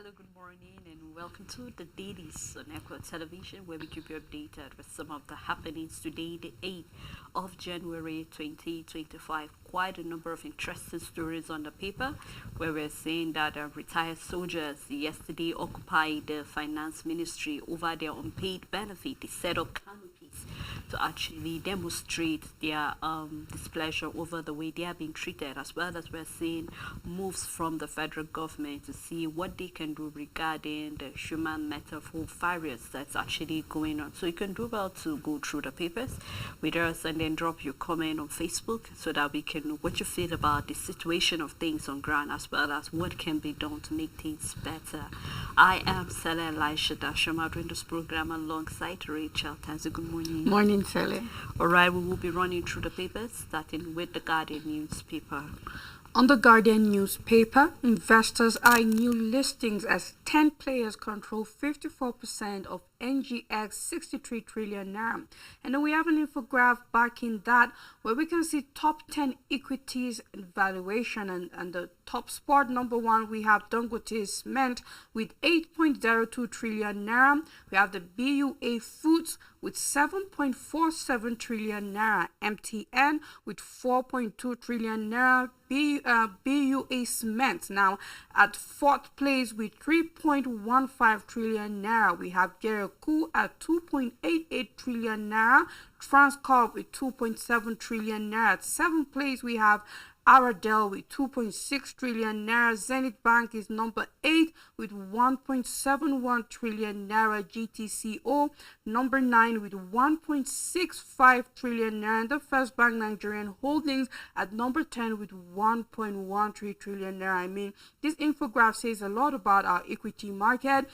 Hello, good morning, and welcome to the Dailies on Echo Television, where we keep you updated with some of the happenings today, the 8th of January 2025. Quite a number of interesting stories on the paper, where we're saying that retired soldiers yesterday occupied the finance ministry over their unpaid benefit. They set up canopies to actually demonstrate their displeasure over the way they are being treated, as well as we're seeing moves from the federal government to see what they can do regarding the human metaphor virus that's actually going on. So you can do well to go through the papers with us and then drop your comment on Facebook so that we can know what you feel about the situation of things on ground, as well as what can be done to make things better. I am Sela Elisha Dashama doing this program alongside Rachel Tanzi. Good morning. Morning, Sally. All right, we will be running through the papers, starting with the Guardian newspaper. On the Guardian newspaper, investors eye new listings as 10 players control 54% of NGX 63 trillion naira. And then we have an infograph backing that where we can see top 10 equities valuation, and the top spot number one, we have Dangote Cement with 8.02 trillion naira. We have the BUA Foods with 7.47 trillion naira, MTN with 4.2 trillion naira, BUA Cement now at fourth place with 3.15 trillion naira. We have Gereku at 2.88 trillion naira, Transcorp with 2.7 trillion naira. At seventh place, we have Aradel with 2.6 trillion naira. Zenith Bank is number 8 with 1.71 trillion naira. GTCO number 9 with 1.65 trillion naira. And the First Bank Nigerian Holdings at number 10 with 1.13 trillion naira. I mean, this infograph says a lot about our equity market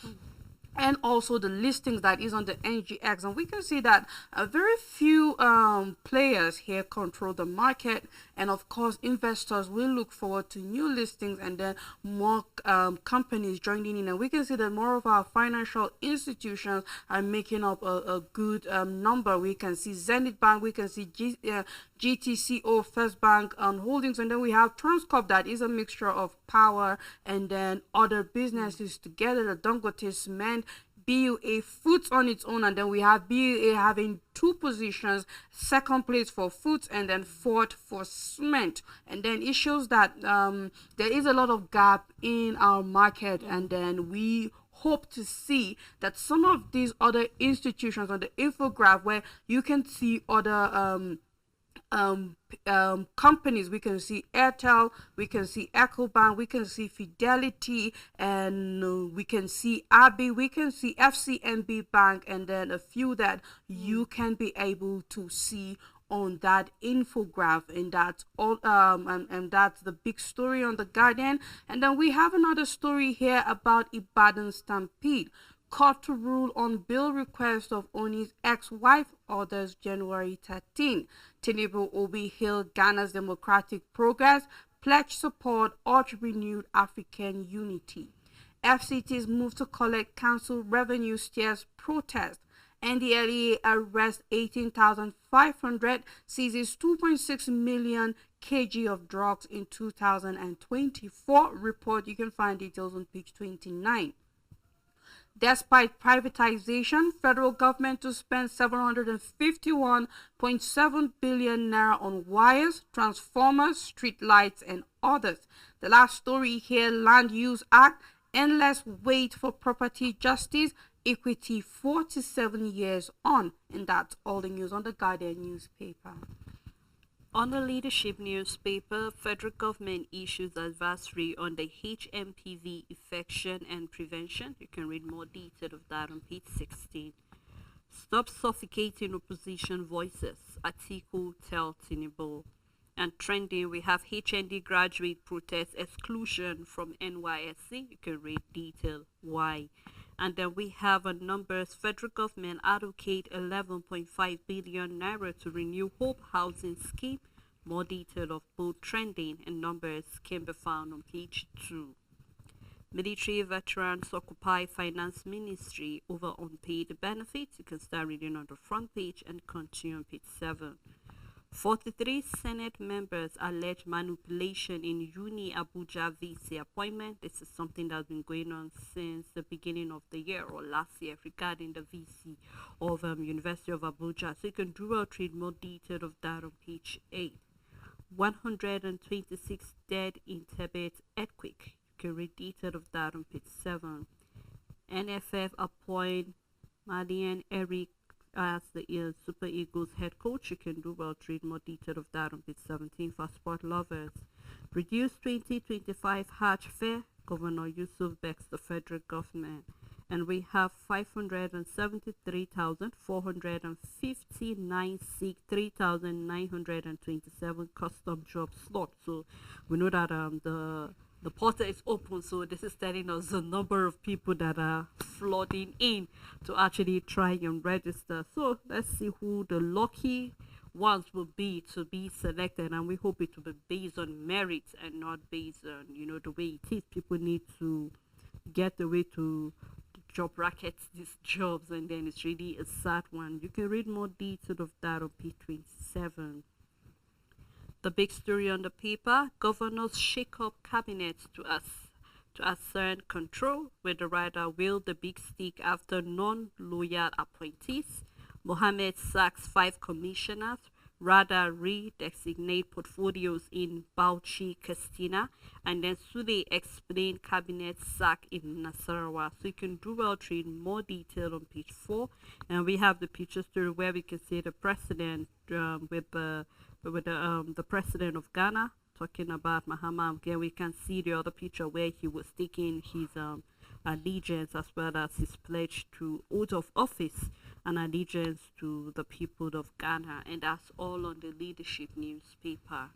and also the listings that is on the NGX, and we can see that very few players here control the market, and of course investors will look forward to new listings and then more companies joining in, and we can see that more of our financial institutions are making up a good number. We can see Zenith Bank, we can see GTCO, First Bank Holdings, and then we have Transcorp that is a mixture of power and then other businesses together, the Dangote Cement, BUA Foods on its own, and then we have BUA having two positions, second place for foods and then fourth for cement. And then it shows that there is a lot of gap in our market, and then we hope to see that some of these other institutions on the infograph, where you can see other companies, we can see Airtel, we can see EcoBank, we can see Fidelity, and we can see Abbey, we can see FCMB Bank, and then a few that you can be able to see on that infograph. And that's all and that's the big story on the Guardian. And then we have another story here about Ibadan Stampede. Court to rule on bill request of Oni's ex-wife, orders January 13. Tinubu Obi hail Ghana's democratic progress, pledge support, urge renewed African unity. FCT's move to collect council revenue steers protest. NDLEA arrests 18,500, seizes 2.6 million kg of drugs in 2024. Report, you can find details on page 29. Despite privatization, federal government to spend 751.7 billion naira on wires, transformers, street lights, and others. The last story here, Land Use Act, endless wait for property justice, equity 47 years on. And that's all the news on the Guardian newspaper. On the Leadership newspaper, federal government issues advisory on the HMPV infection and prevention. You can read more detail of that on page 16. Stop suffocating opposition voices, Atiku tell Tinubu. And trending, we have HND graduate protest exclusion from NYSC. You can read detail why. And then we have a numbers. Federal government allocate 11.5 billion naira to renew Hope Housing Scheme. More detail of both trending and numbers can be found on page 2. Military veterans occupy finance ministry over unpaid benefits. You can start reading on the front page and continue on page 7. 43 Senate members allege manipulation in Uni Abuja VC appointment. This is something that's been going on since the beginning of the year or last year regarding the VC of University of Abuja. So you can do well read more detail of that on page 8. 126 dead in Tibet earthquake. You can read detail of that on page 7. NFF appoint Madian Eric as the Super Eagles head coach. You can do well to read more detail of that on page 17 for sport lovers. Reduce 2025 Hajj fare. Governor Yusuf begs the federal government. And we have 573,459 sick, 3,927 custom job slots. So we know that the portal is open, so this is telling us the number of people that are flooding in to actually try and register. So let's see who the lucky ones will be to be selected, and we hope it will be based on merit and not based on the way it is. People need to get the way to job brackets these jobs, and then it's really a sad one. You can read more detail of that on page 27. The big story on the paper: governors shake up cabinet to assert control, with the rider wield the big stick after non-loyal appointees. Mohammed sacks 5 commissioners. Rada re-designate portfolios in Bauchi, Castina, and then Sule explain cabinet sack in Nasarawa. So you can do well to read more detail on page 4, and we have the picture story where we can see the president with the president of Ghana talking about Mahama. Again, we can see the other picture where he was taking his allegiance as well as his pledge to oath of office and allegiance to the people of Ghana. And that's all on the leadership newspaper.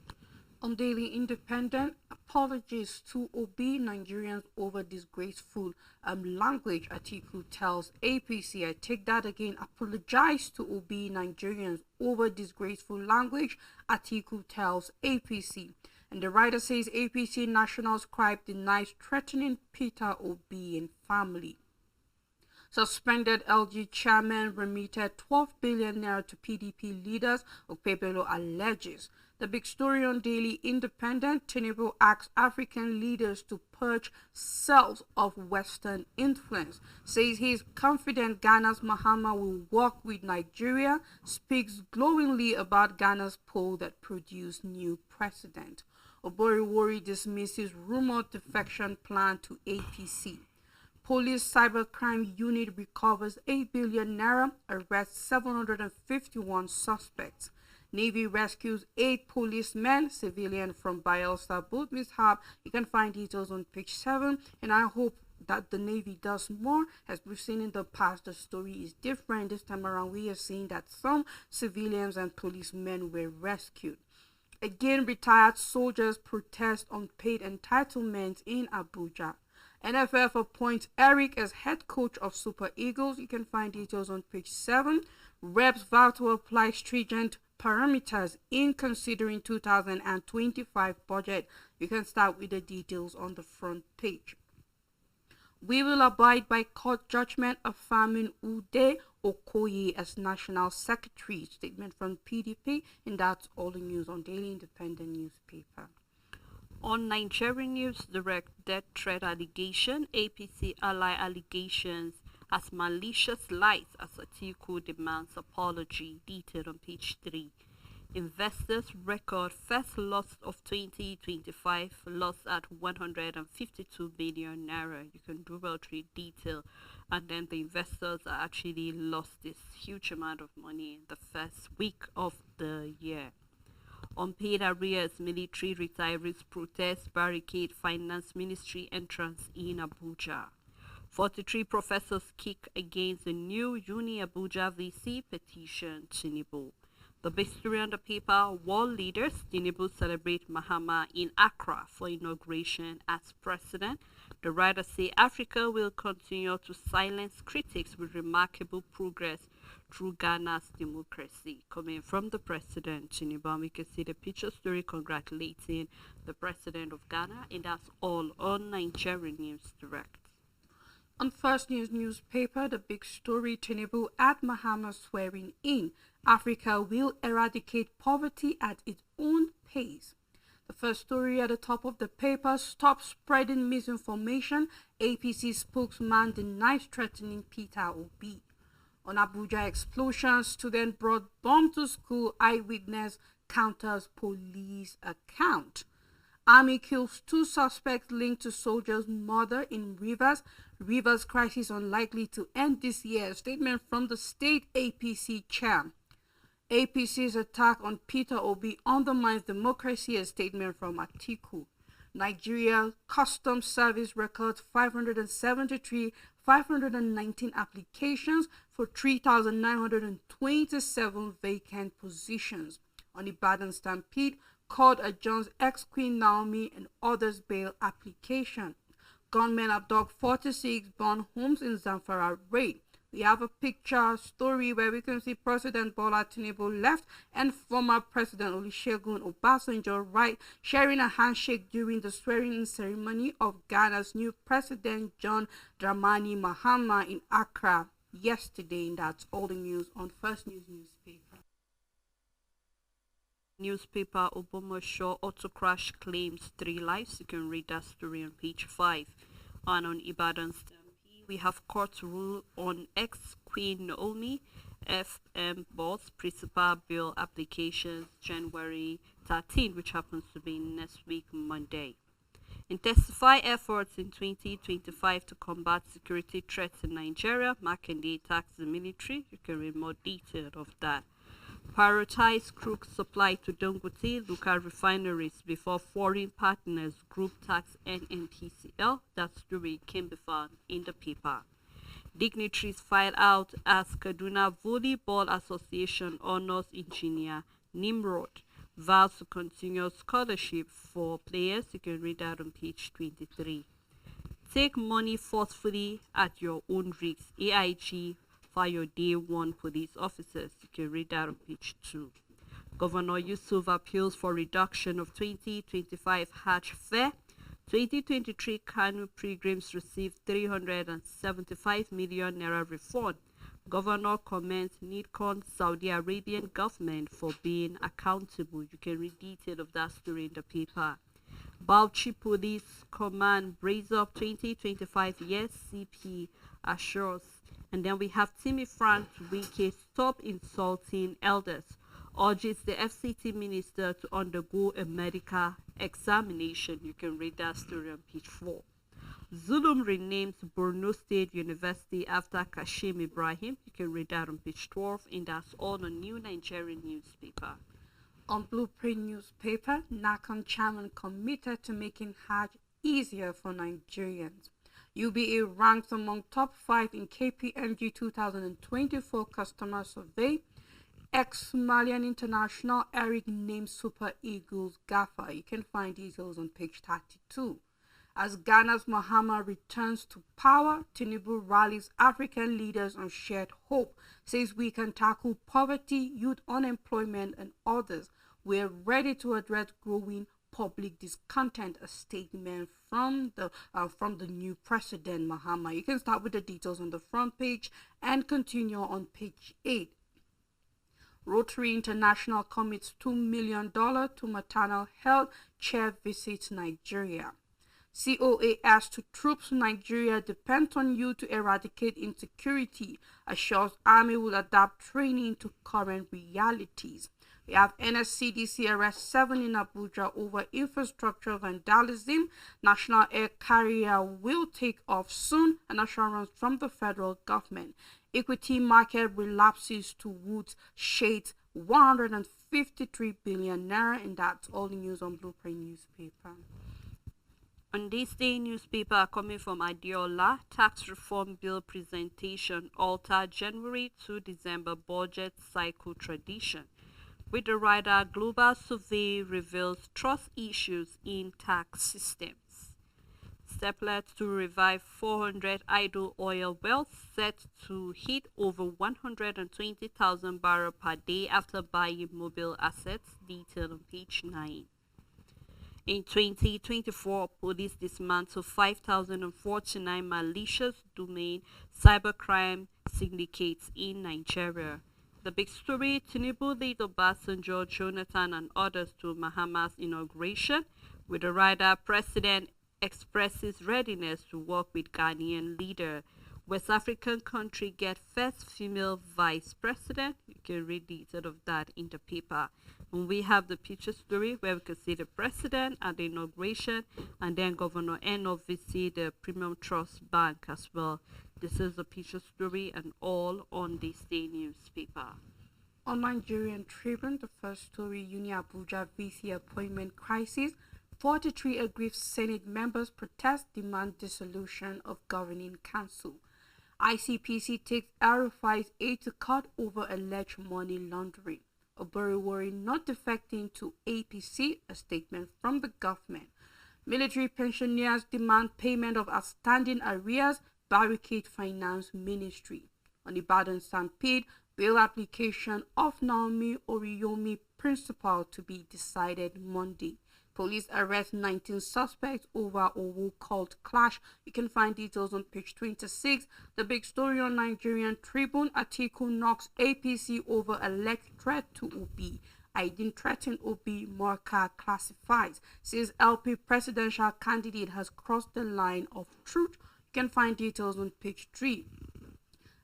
On Daily Independent, apologies to obey Nigerians over disgraceful language. Atiku tells APC, I take that again, apologize to obey Nigerians over disgraceful language. Atiku tells APC. And the writer says APC national scribe denies threatening Peter Obi and family. Suspended LG chairman remitted 12 billion naira to PDP leaders, Okpebelo alleges. The big story on Daily Independent: Tinubu asks African leaders to purge cells of Western influence. Says he's confident Ghana's Mahama will work with Nigeria. Speaks glowingly about Ghana's poll that produced new president. Oboriwori dismisses rumored defection plan to APC. Police cybercrime unit recovers 8 billion naira, arrests 751 suspects. Navy rescues 8 policemen, civilian from Bayelsa boat mishap. You can find details on page 7, and I hope that the Navy does more. As we've seen in the past, the story is different. This time around, we are seeing that some civilians and policemen were rescued. Again, retired soldiers protest unpaid entitlements in Abuja. NFF appoints Eric as head coach of Super Eagles. You can find details on page 7. Reps vow to apply stringent parameters in considering 2025 budget. You can start with the details on the front page. We will abide by court judgment affirming Ude Okoye as National Secretary. Statement from PDP, and that's all the news on Daily Independent newspaper. On Nigerian News Direct, death threat allegation, APC ally allegations as malicious lies as Atiku demands apology. Detailed on page 3. Investors record first loss of 2025, loss at 152 billion naira. You can do well to read detail, and then the investors are actually lost this huge amount of money in the first week of the year. Unpaid arrears, military retirees protest, barricade finance ministry entrance in Abuja. 43 professors kick against the new Uni Abuja VC petition, Tinubu. The big story on the paper: world leaders, Tinubu celebrate Mahama in Accra for inauguration as president. The writers say Africa will continue to silence critics with remarkable progress through Ghana's democracy. Coming from the president, Tinubu, we can see the picture story congratulating the president of Ghana, and that's all on Nigerian News Direct. On First News newspaper, the big story: Tinubu at Mahama swearing in. Africa will eradicate poverty at its own pace. The first story at the top of the paper: stop spreading misinformation. APC spokesman denies threatening Peter Obi. On Abuja explosion, student brought bomb to school. Eyewitness counters police account. Army kills 2 suspects linked to soldier's murder in Rivers. Rivers crisis unlikely to end this year. Statement from the state APC chair. APC's attack on Peter Obi undermines democracy. A statement from Atiku. Nigeria Customs Service records 519 applications for 3,927 vacant positions. On Ibadan Stampede, court adjourns ex-Queen Naomi and others' bail application. Gunmen abduct 46 born homes in Zamfara raid. We have a picture story where we can see President Bola Tinubu left and former President Olusegun Obasanjo right, sharing a handshake during the swearing-in ceremony of Ghana's new President John Dramani Mahama in Accra yesterday. And that's all the news on First News newspaper. Newspaper Obomoshore auto crash claims 3 lives. You can read that story on page 5. And on Ibadan Stampede, we have court rule on ex-Queen Naomi FM boss principal bill applications January 13, which happens to be next week Monday. Intensify efforts in 2025 to combat security threats in Nigeria. Makinde attacks the military. You can read more detail of that. Prioritize crude supply to Dangote local refineries before foreign partners group tax NNPCL. That story can be found in the paper. Dignitaries filed out as Kaduna Volleyball Association honors engineer Nimrod vows to continue scholarship for players. You can read that on page 23. Take money forcefully at your own risk. AIG fire day 1 police officers. You can read that on page 2. Governor Yusuf appeals for reduction of 2025 Hajj fare. 2023 Kanu pilgrims received 375 million naira refund. Governor commends NIDCON Saudi Arabian government for being accountable. You can read detail of that story in the paper. Bauchi Police Command brace up 2025 yes CP assures. And then we have Timmy Frank Wike stop insulting elders. Urges the FCT minister to undergo a medical examination. You can read that story on page 4. Zulum renames Borno State University after Kashim Ibrahim. You can read that on page 12, and that's all on New Nigerian newspaper. On Blueprint newspaper, NACON chairman committed to making Hajj easier for Nigerians. UBA ranks among top 5 in KPMG 2024 customer survey. Ex-Malian international Eric named Super Eagles gaffer. You can find details on page 32. As Ghana's Mahama returns to power, Tinubu rallies African leaders on shared hope, says we can tackle poverty, youth unemployment, and others. We're ready to address growing public discontent, a statement from the new president Mahama. You can start with the details on the front page and continue on page 8. Rotary International commits $2 million to maternal health. Chair visits Nigeria. COA asks to troops Nigeria depends on you to eradicate insecurity. Assures Army will adapt training to current realities. We have NSCDC arrest 7 in Abuja over infrastructure vandalism. National air carrier will take off soon. An assurance from the federal government. Equity market relapses to Woods shades 153 billion naira, and that's all the news on Blueprint newspaper. On this day, newspaper coming from Adiola, tax reform bill presentation alter January to December budget cycle tradition. With the writer, global survey reveals trust issues in tax systems. Steplet to revive 400 idle oil wells set to hit over 120,000 barrels per day after buying mobile assets, detailed on page 9. In 2024, police dismantled 5,049 malicious domain cybercrime syndicates in Nigeria. The big story, Tinubu lead Obasanjo, Jonathan and others to Mahama's inauguration, with the rider president expresses readiness to work with Ghanaian leader. West African country get first female vice president. You can read details of that in the paper. And we have the picture story where we can see the president at the inauguration and then Governor Eno visit the Premium Trust Bank as well. This is the picture story and all on this day newspaper. On Nigerian Tribune, the first story, Uni Abuja VC appointment crisis. 43 aggrieved Senate members protest demand dissolution of governing council. ICPC takes El-Rufai's aid to court over alleged money laundering. Oboriwori not defecting to APC, a statement from the government. Military pensioners demand payment of outstanding arrears, barricade finance ministry. On Ibadan Stampede, bail application of Naomi Oriyomi principal to be decided Monday. Police arrest 19 suspects over Owo cult clash. You can find details on page 26. The big story on Nigerian Tribune, Atiku knocks APC over alleged threat to Obi. I didn't threaten Obi, Morka classifies. Says LP presidential candidate has crossed the line of truth. You can find details on page 3.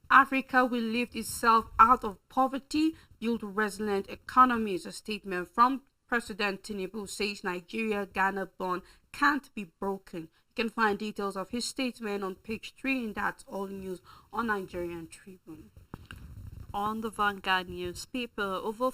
Africa will lift itself out of poverty, build resilient economies. A statement from President Tinubu says Nigeria-Ghana bond can't be broken. You can find details of his statement on page 3, and that's all news on Nigerian Tribune. On the Vanguard newspaper, over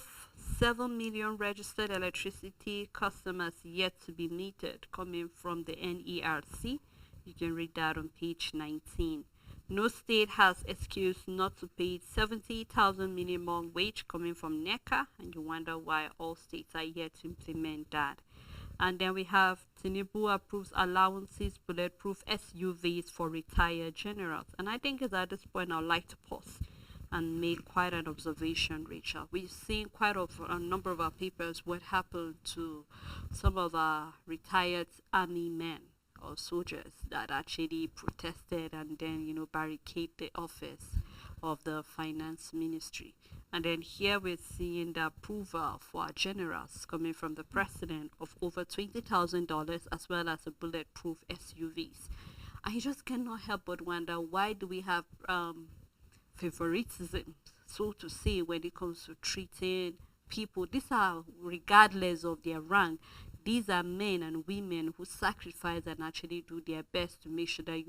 7 million registered electricity customers yet to be metered, coming from the NERC. You can read that on page 19. No state has excuse not to pay 70,000 minimum wage coming from NECA, and you wonder why all states are yet to implement that. And then we have Tinubu approves allowances bulletproof SUVs for retired generals. And I think it's at this point I'd like to pause and make quite an observation, Rachel. We've seen quite a number of our papers what happened to some of our retired army men or soldiers that actually protested and then barricade the office of the finance ministry. And then here we're seeing the approval for our generals coming from the president of over $20,000 as well as a bulletproof SUVs. I just cannot help but wonder, why do we have favoritism, so to say, when it comes to treating people? These are regardless of their rank. These are men and women who sacrifice and actually do their best to make sure that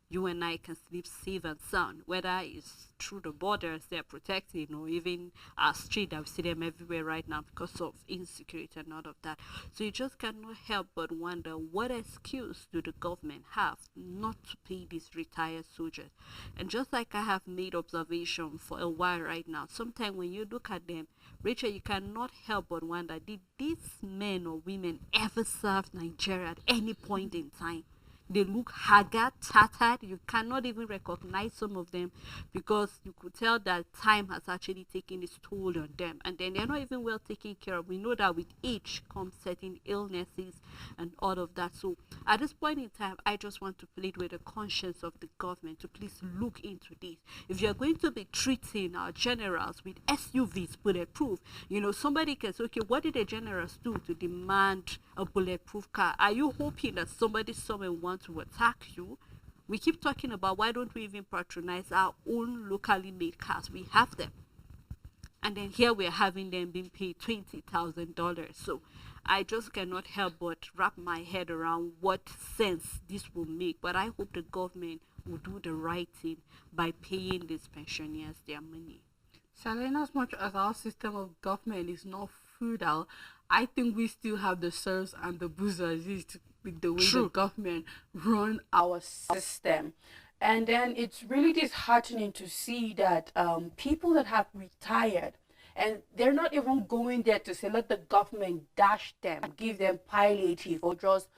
you and I can sleep safe and sound, whether it's through the borders they're protecting or even our street. I see them everywhere right now because of insecurity and all of that. So you just cannot help but wonder, what excuse do the government have not to pay these retired soldiers? And just like I have made observation for a while right now, sometimes when you look at them, Rachel, you cannot help but wonder, did these men or women ever serve Nigeria at any point in time? They look haggard, tattered. You cannot even recognize some of them because you could tell that time has actually taken its toll on them. And then they're not even well taken care of. We know that with age comes certain illnesses and all of that. So at this point in time, I just want to plead with the conscience of the government to please look into this. If you're going to be treating our generals with SUVs bulletproof, somebody can say, okay, what did the generals do to demand a bulletproof car? Are you hoping that somewhere wants to attack you? We keep talking about, why don't we even patronize our own locally made cars? We have them, and then here we're having them being paid $20,000. So I just cannot help but wrap my head around what sense this will make. But I hope the government will do the right thing by paying these pensioners their money. Selena, as much as our system of government is not feudal, I think we still have the serfs and the bourgeoisie with the way the government run our system. And then it's really disheartening to see that people that have retired, and they're not even going there to say, let the government dash them, give them palliative, or just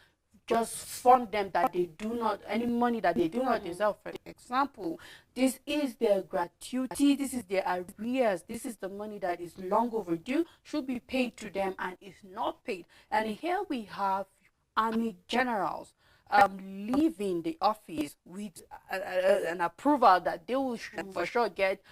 fund them that they do not, any money that they do not deserve. For example, this is their gratuity, this is their arrears, this is the money that is long overdue, should be paid to them and is not paid. And here we have army generals leaving the office with an approval that they will for sure get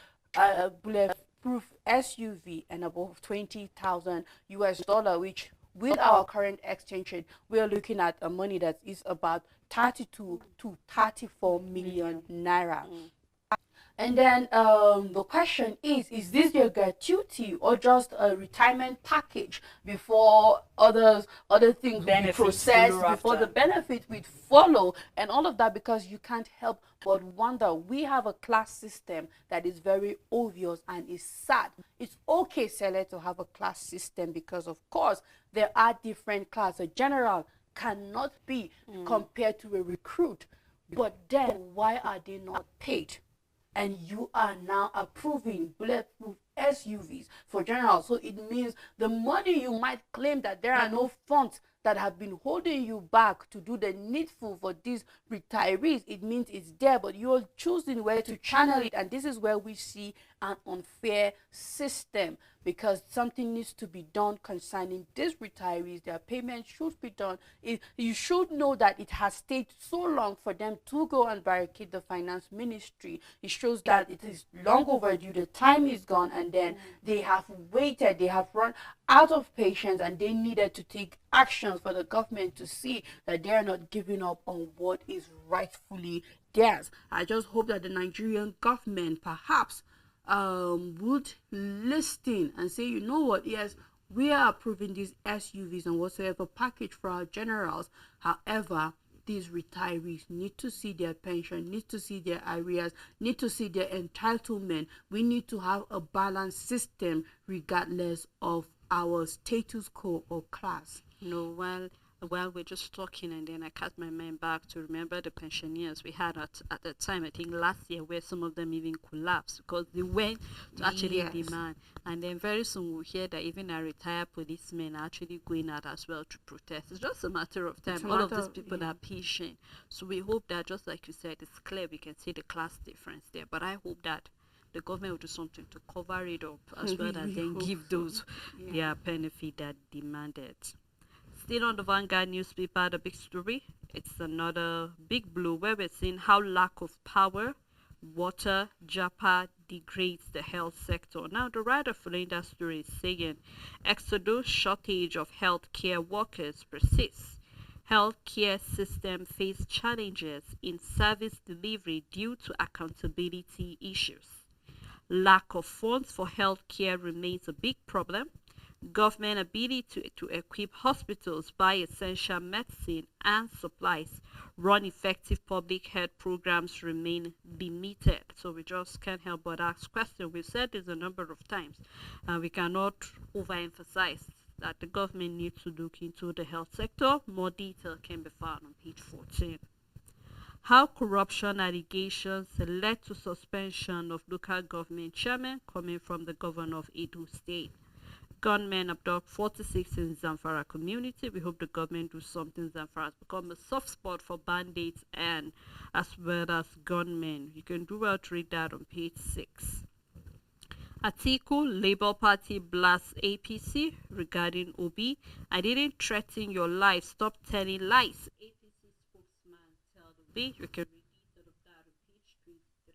bulletproof bulletproof SUV and above 20,000 US dollar, which with our current exchange rate, we are looking at a money that is about 32 to 34 million naira. And then the question is this your gratuity or just a retirement package before other things will be processed, before the benefit will follow and all of that? Because you can't help but wonder. We have a class system that is very obvious and is sad. It's okay, Sele, to have a class system because of course there are different classes. A general cannot be compared to a recruit. But then why are they not paid? And you are now approving bulletproof SUVs for generals. So it means the money you might claim that there are no funds that have been holding you back to do the needful for these retirees. It means it's there, but you're choosing where to channel it. And this is where we see an unfair system, because something needs to be done concerning these retirees. Their payment should be done. You should know that it has stayed so long for them to go and barricade the finance ministry. It shows that it is long overdue. The time is gone, and then they have waited. They have run out of patience, and they needed to take actions for the government to see that they are not giving up on what is rightfully theirs. I just hope that the Nigerian government perhaps would listen and say, you know what, yes, we are approving these SUVs and whatsoever package for our generals. However, these retirees need to see their pension, need to see their arrears, need to see their entitlement. We need to have a balanced system regardless of our status quo or class. No, while we're just talking, and then I cast my mind back to remember the pensioners we had at the time, I think last year, where some of them even collapsed because they went to actually demand. And then very soon we'll hear that even our retired policemen are actually going out as well to protest. It's just a matter of time. All of these people are patient. So we hope that, just like you said, it's clear we can see the class difference there. But I hope that the government will do something to cover it up as well as then give those their benefit that demanded. Still on the Vanguard newspaper, the big story, it's another big blow where we're seeing how lack of power, water, Japa degrades the health sector. Now, the writer following that story is saying, exodus shortage of healthcare workers persists. Healthcare system face challenges in service delivery due to accountability issues. Lack of funds for healthcare remains a big problem. Government ability to equip hospitals, buy essential medicine and supplies, run effective public health programs remain limited. So we just can't help but ask questions. We've said this a number of times, and we cannot overemphasize that the government needs to look into the health sector. More detail can be found on page 14. How corruption allegations led to suspension of local government chairman coming from the governor of Edo State. Gunmen abduct 46 in Zamfara community. We hope the government do something. Zamfara has become a soft spot for bandits and as well as gunmen. You can do well to read that on page 6. Atiku, Labour Party blasts APC regarding Obi. I didn't threaten your life. Stop telling lies. APC spokesman tell Obi. You can read detail of that on page 23.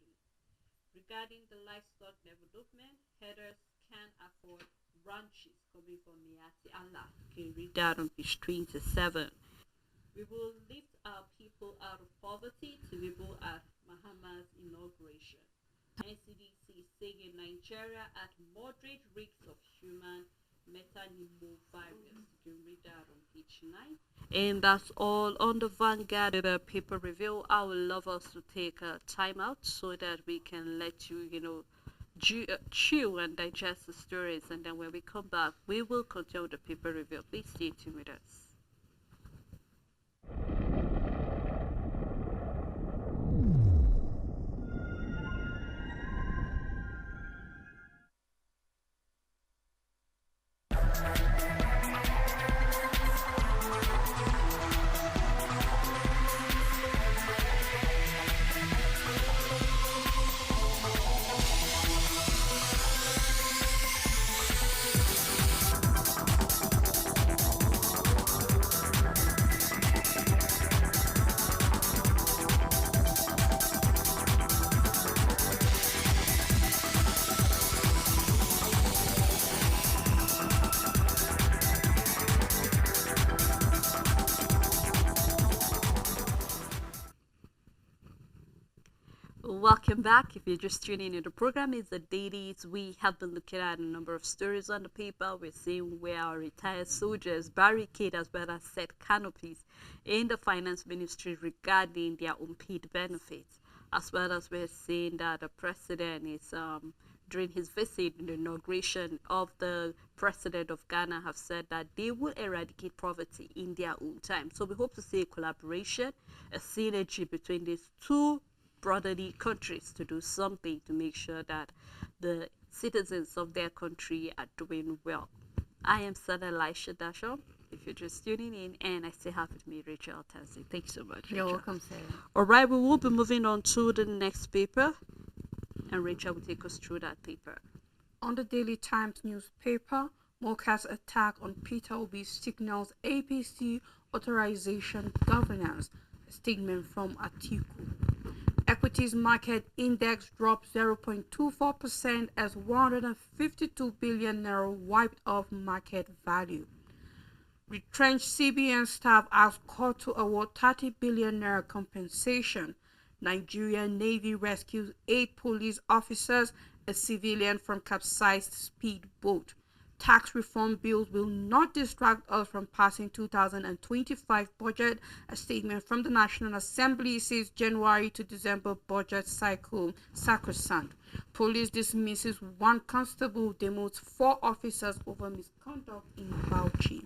Regarding the livestock development, headers can afford ranches coming from Miati Allah. You can read that on page 27. We will lift our people out of poverty to people at Mahama's inauguration. NCDC saying Nigeria at moderate risks of human metapneumovirus. You can read that on page 9. And that's all on the Vanguard. The paper review. I would love us to take a time out so that we can let you, chew and digest the stories, and then when we come back we will continue the paper review. Please stay tuned with us. Welcome back. If you're just tuning in, the program is the Dailies. We have been looking at a number of stories on the paper. We're seeing where our retired soldiers barricade as well as set canopies in the finance ministry regarding their unpaid benefits, as well as we're seeing that the president is during his visit in the inauguration of the president of Ghana have said that they will eradicate poverty in their own time. So we hope to see a collaboration, a synergy between these two brotherly countries to do something to make sure that the citizens of their country are doing well. I am Sana Elisha Dasho, if you're just tuning in, and I still have with me Rachel Tansy. Thanks so much, Rachel. You're welcome, Sarah. All right, we will be moving on to the next paper, and Rachel will take us through that paper. On the Daily Times newspaper, Moka's attack on Peter Obi signals APC authorization governance. A statement from Atiku. Equities market index dropped 0.24% as 152 billion naira wiped off market value. Retrenched CBN staff asked court to award 30 billion naira compensation. Nigerian Navy rescues 8 police officers, a civilian from capsized speedboat. Tax reform bills will not distract us from passing 2025 budget. A statement from the National Assembly says January to December budget cycle sacrosanct. Police dismisses 1 constable, demotes 4 officers over misconduct in Bauchi.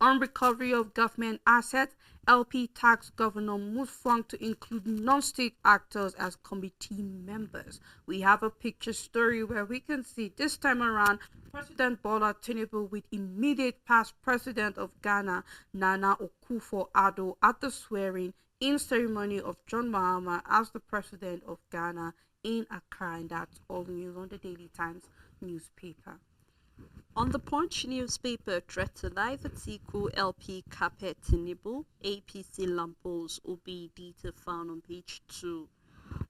On recovery of government assets, LP tasked Governor Mutfwang to include non-state actors as committee members. We have a picture story where we can see this time around President Bola Tinubu with immediate past president of Ghana, Nana Akufo-Addo, at the swearing-in ceremony of John Mahama as the president of Ghana in Accra. And that's all news on the Daily Times newspaper. On the Punch newspaper, threat to life Atiku LP Capet Tinubu, APC Lampos Obi detail found on page 2.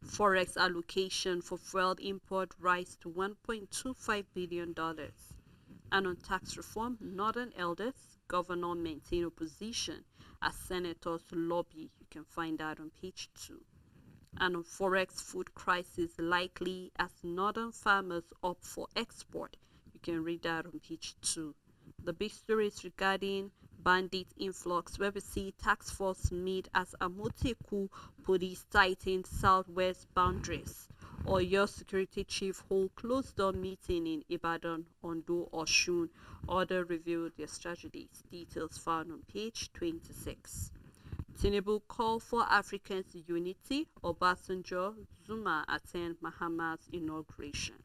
Forex allocation for fuel import rise to $1.25 billion. And on tax reform, Northern elders, governor maintain opposition as senators lobby. You can find that on page 2. And on Forex food crisis likely as Northern farmers opt for export. You can read that on page 2. The big story is regarding bandit influx, where we see task force meet as Amoteku police tighten southwest boundaries. Or your security chief hold closed door meeting in Ibadan, Ondo, Oshun. Order revealed their strategies. Details found on page 26. Tinubu call for Africans unity. Obasanjo, Zuma attend Mahama's inauguration.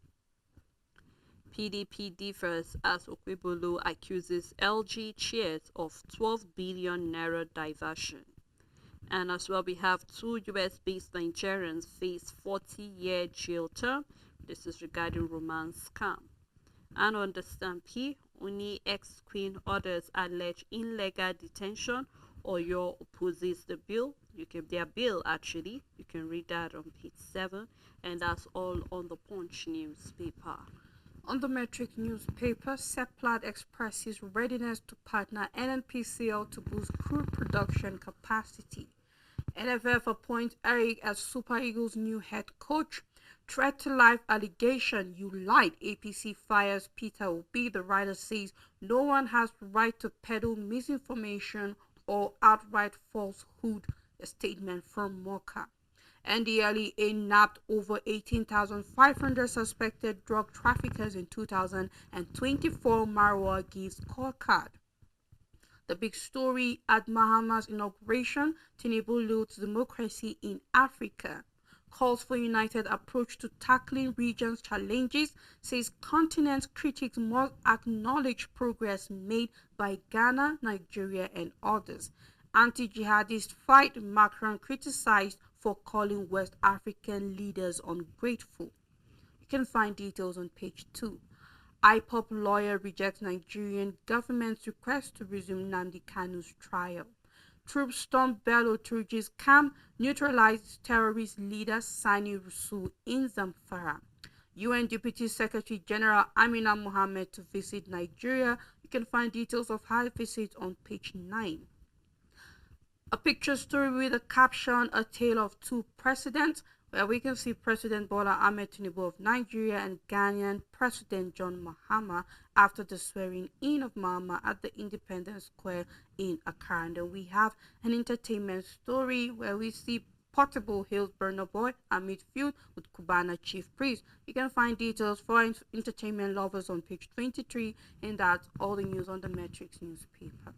PDP differs as Okwebolo accuses LG chairs of 12 billion naira diversion. And as well, we have 2 US-based Nigerians face 40-year jail term. This is regarding romance scam. And on the Stampede, Uni ex-queen orders allege illegal detention. Oyo opposes the bill. Their bill actually. You can read that on page 7. And that's all on the Punch newspaper. On the Metric newspaper, Seplat expresses readiness to partner NNPCL to boost crude production capacity. NFF appoints Eric as Super Eagles' new head coach. Threat to life allegation, you lied. APC fires Peter Obi. The writer says no one has the right to peddle misinformation or outright falsehood. A statement from Moka. NDLEA nabbed over 18,500 suspected drug traffickers in 2024. Marwa gives scorecard. The big story at Mahama's inauguration, Tinubu loots democracy in Africa. Calls for united approach to tackling region's challenges, says continent critics must acknowledge progress made by Ghana, Nigeria, and others. Anti-jihadist fight, Macron criticized for calling West African leaders ungrateful. You can find details on page 2. IPOP lawyer rejects Nigerian government's request to resume Nnamdi Kanu's trial. Troops storm Bello Turji's camp, neutralized terrorist leader Sani Rusu in Zamfara. UN Deputy Secretary General Amina Mohammed to visit Nigeria. You can find details of her visit on page 9. A picture story with a caption, A Tale of Two Presidents. where we can see President Bola Ahmed Tinubu of Nigeria and Ghanaian President John Mahama after the swearing in of Mahama at the Independence Square in Accra. And then we have an entertainment story where we see Portable Hills Burner Boy amid feud with Cubana Chief Priest. You can find details for entertainment lovers on page 23, and that's all the news on the Metrics newspaper.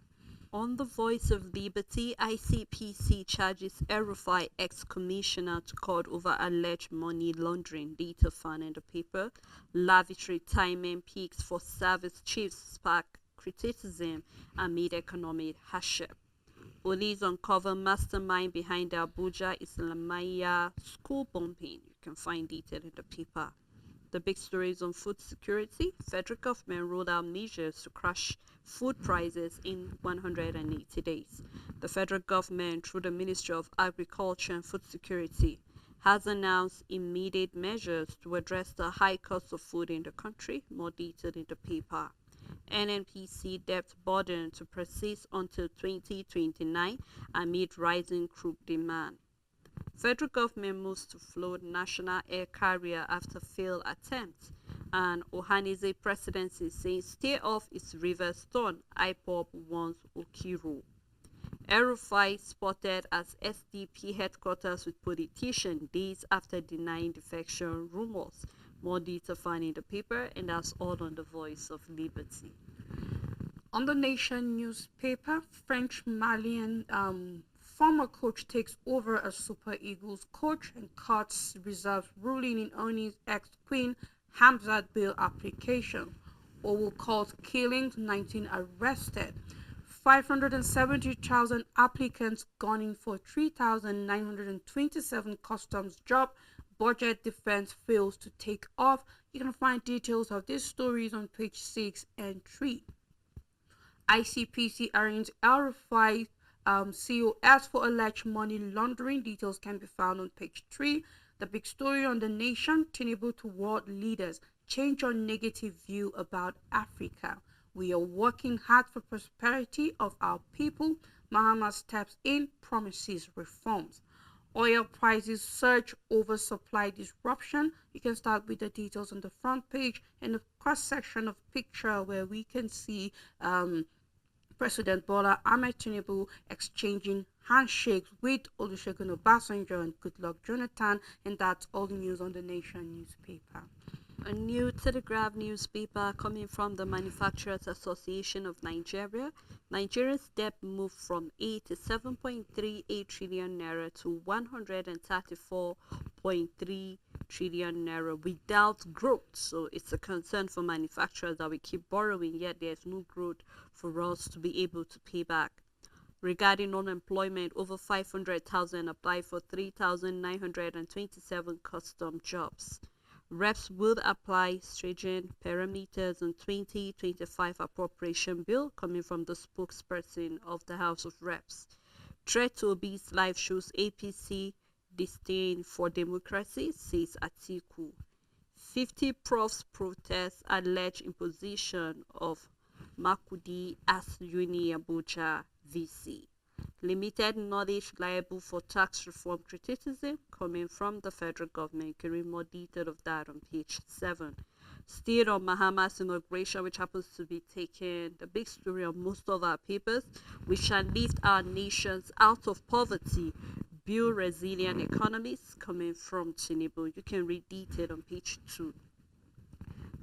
On the Voice of Liberty, ICPC charges El-Rufai ex-commissioner to court over alleged money laundering, data found in the paper. Lavish retirement peaks for service chiefs spark criticism amid economic hardship. Police uncover mastermind behind the Abuja Islamiyah school bombing. You can find detail in the paper. The big stories on food security. Federal government rolled out measures to crush food prices in 180 days. The federal government, through the Ministry of Agriculture and Food Security, has announced immediate measures to address the high cost of food in the country. More detail in the paper. NNPC debt burden to persist until 2029 amid rising crude demand. Federal government moves to float national air carrier after failed attempts, and Ohanize presidency saying stay off its river stone. IPOB wants Okiro. El-Rufai spotted as SDP headquarters with politician days after denying defection rumors. More detail found in the paper, and that's all on the Voice of Liberty. On the Nation newspaper, French Malian former coach takes over as Super Eagles coach and cuts reserves ruling in Oni's ex-queen Hamzat bail application. Owo calls killings, 19 arrested. 570,000 applicants gunning for 3,927 customs job. Budget defense fails to take off. You can find details of these stories on page 6 and 3. ICPC arraigns El-Rufai COS for alleged money laundering. Details can be found on page 3. The big story on the Nation, Tinubu to world leaders, change your negative view about Africa. We are working hard for prosperity of our people. Mahama steps in, promises reforms. Oil prices surge over supply disruption. You can start with the details on the front page and the cross section of picture where we can see President Bola Ahmed Tinubu exchanging handshakes with Olusegun Obasanjo and Goodluck Jonathan, and that's all the news on the Nation newspaper. A new Telegraph newspaper coming from the Manufacturers Association of Nigeria. Nigeria's debt moved from 87.38 trillion naira to 134.3 trillion naira without growth. So it's a concern for manufacturers that we keep borrowing, yet there's no growth for us to be able to pay back. Regarding unemployment, over 500,000 applied for 3,927 custom jobs. Reps will apply stringent parameters on 2025 appropriation bill, coming from the spokesperson of the House of Reps. Threat to Obi's life shows APC disdain for democracy, says Atiku. 50 profs protest alleged imposition of Makudi as Uni Abuja VC. Limited knowledge liable for tax reform criticism, coming from the federal government. You can read more detail of that on page 7. Still on Mahama's inauguration, which happens to be taking the big story of most of our papers. We shall lift our nations out of poverty, build resilient economies, coming from Tinubu. You can read detail on page 2.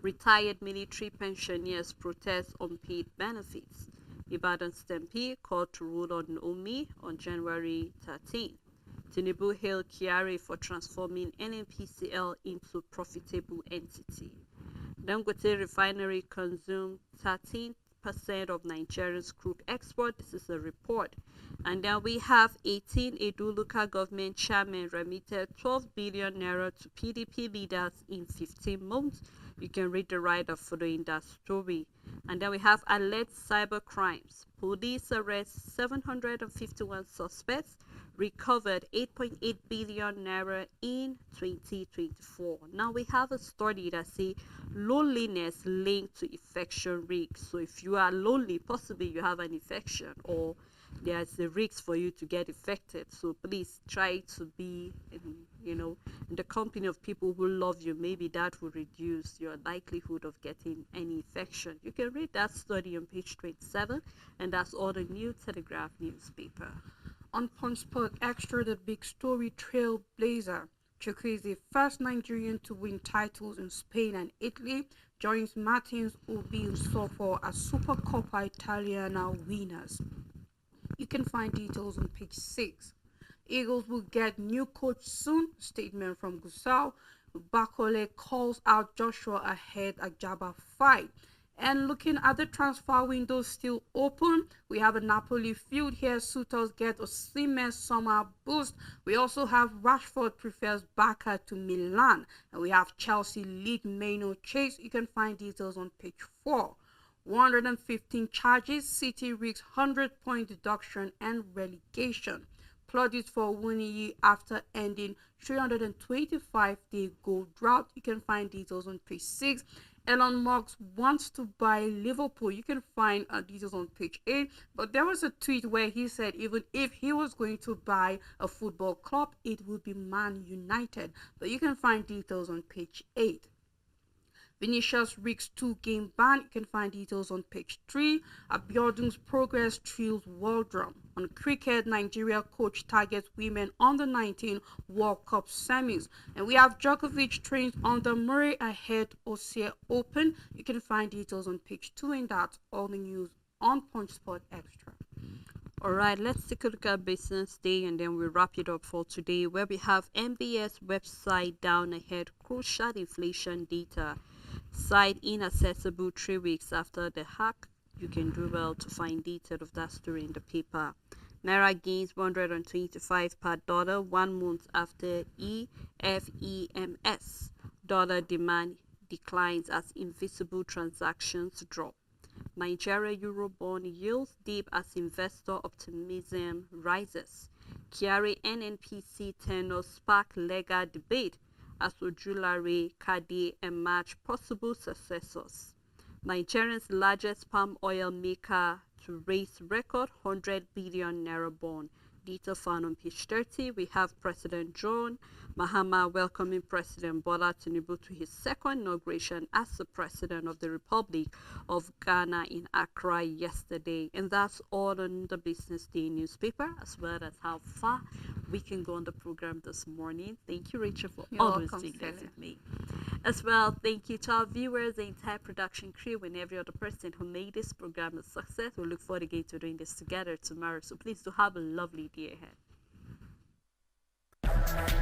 Retired military pensioners protest unpaid benefits. Ibadan Stampede called to rule on Omi on January 13. Tinubu hailed Kyari for transforming NNPCL into profitable entity. Dangote refinery consumed 13% of Nigeria's crude export. This is a report. And then we have 18 Edo local government chairmen remitted 12 billion naira to PDP leaders in 15 months. You can read the write-up following that story. And then we have alleged cyber crimes. Police arrest 751 suspects, recovered 8.8 billion naira in 2024. Now we have a study that says loneliness linked to infection risk. So if you are lonely, possibly you have an infection or there's a risk for you to get infected. So please try to be, the company of people who love you, maybe that will reduce your likelihood of getting any infection. You can read that study on page 27, and that's all the New Telegraph newspaper. On Punch Sport Extra, the big story, trailblazer. Chukwueze is the first Nigerian to win titles in Spain and Italy, joins Martins Obi and Sofo as Supercoppa Italiana winners. You can find details on page 6. Eagles will get new coach soon. Statement from Gusau. Bakole calls out Joshua ahead Ajaba fight. And looking at the transfer window still open, we have a Napoli field here. Suitors get a Osimhen summer boost. We also have Rashford prefers Barca to Milan. And we have Chelsea lead Maino chase. You can find details on page 4. 115 charges, City risks 100-point deduction and relegation. Plaudits for Wuniyi after ending 325-day goal drought. You can find details on page 6. Elon Musk wants to buy Liverpool. You can find details on page 8. But there was a tweet where he said even if he was going to buy a football club, it would be Man United. But you can find details on page 8. Vinicius risks 2-game ban. You can find details on page 3. Abiodun's progress thrills world drum. On cricket, Nigeria coach targets women under 19 World Cup semis. And we have Djokovic trains under Murray ahead Osea Open. You can find details on page 2, and that's all the news on Punch Sport Extra. All right, let's take a look at Business Day and then we'll wrap it up for today, where we have MBS website down ahead, crucial inflation data. Site inaccessible 3 weeks after the hack. You can do well to find detail of that story in the paper. Naira gains 125 per dollar 1 month after EFEMS. Dollar demand declines as invisible transactions drop. Nigeria Eurobond yields dip as investor optimism rises. Kyari NNPC tenor spark legal debate as Ojulare, Kade emerge possible successors. Nigeria's largest palm oil maker to raise record 100 billion naira bond. Detail found on page 30. We have President John Mahama welcoming President Bola Tinubu to his second inauguration as the President of the Republic of Ghana in Accra yesterday. And that's all on the Business Day newspaper, as well as how far we can go on the program this morning. Thank you, Rachel, for always doing this with me. As well, thank you to our viewers, the entire production crew, and every other person who made this program a success. We look forward again to doing this together tomorrow. So please do have a lovely day ahead.